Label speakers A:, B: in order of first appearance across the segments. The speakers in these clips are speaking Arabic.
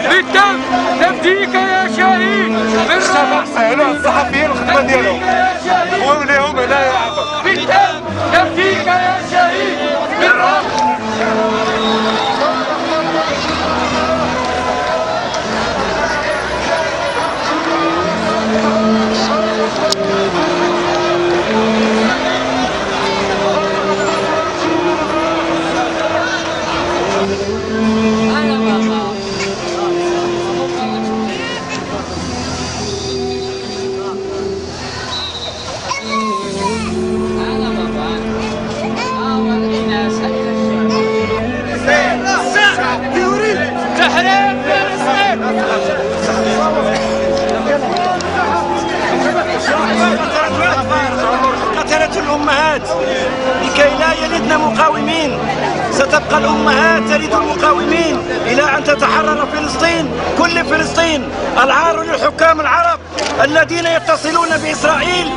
A: بالدم نفديك يا شهيد
B: هنا الصحفيين الخدمه ديالهم وليهم هنا يعرفوا
A: بالدم نفديك يا شهيد بالرغم
C: قتلت الأمهات لكي لا يلدن مقاومين. ستبقى الأمهات تلد المقاومين إلى أن تتحرر فلسطين، كل فلسطين. العار للحكام العرب الذين يتصلون بإسرائيل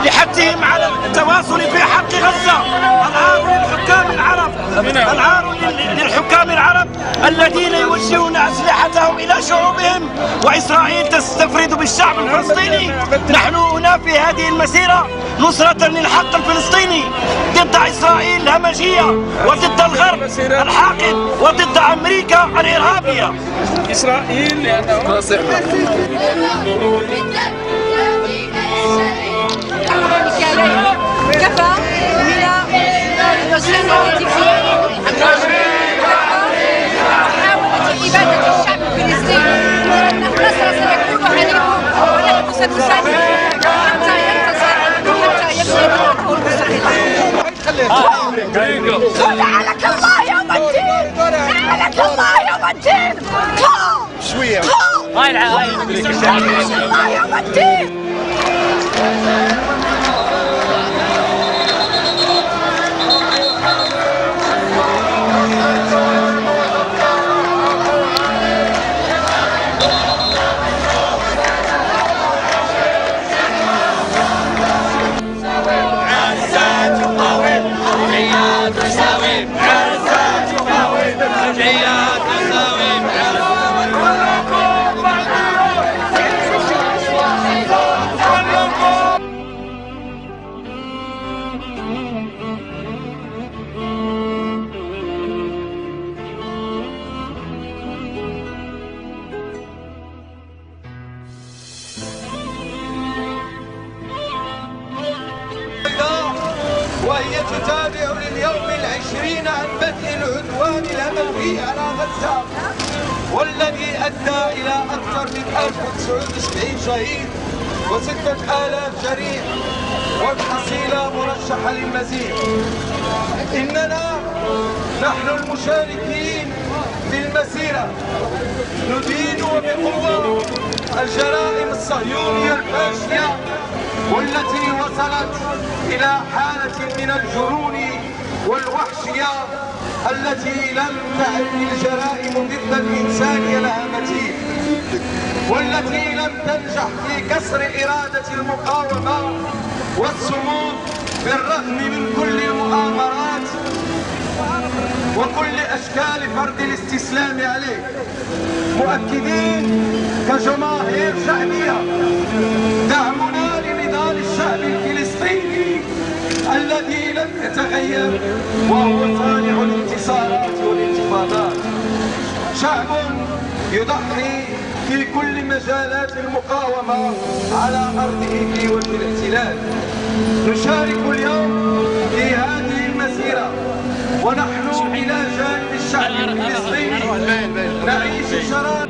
C: لحثهم على التواصل في حق غزة. العار للحكام العرب، العار للحكام العرب الذين يوجهون أسلحتهم إلى شعوبهم، وإسرائيل تستفرد بالشعب الفلسطيني. نحن هنا في هذه المسيرة نصرة للحق الفلسطيني ضد إسرائيل الهمجية وضد الغرب الحاقد وضد أمريكا الإرهابية.
A: إسرائيل لأنه
D: كفى من المسلمين محاولة إبادة الشعب الفلسطيني. أن النصر سيكون عليكم ولكم ستساندون حتى ينتصر وحتى يبني حقه المستقلة. لعنك الله يوم الدين، لعنك الله يوم الدين.
B: شويه
D: لعنك الله يوم الدين.
E: وهي تتابع لليوم 20 عن بدء العدوان الهمجي على غزة، والذي أدى إلى أكثر من 1079 شهيد و6000 جريح والحصيلة مرشحة للمزيد. إننا نحن المشاركين في المسيرة ندين وبقوة الجرائم الصهيونية الفاشية والتي وصلت إلى حالة من الجنون والوحشية التي لم تعد الجرائم ضد الإنسانية لها مثيل، والتي لم تنجح في كسر إرادة المقاومة والصمود بالرغم من كل المؤامرات وكل أشكال فرض الاستسلام عليه. مؤكدين كجماهير شعبية دعمنا لنضال الشعب الفلسطيني الذي لم يتغير وهو صانع الانتصارات والانتفاضات. شعب يضحي في كل مجالات المقاومة على أرضه في وجه الاحتلال. نشارك اليوم في هذه المسيرة ونحن إلى جانب الشعب الفلسطيني نعيش شرارة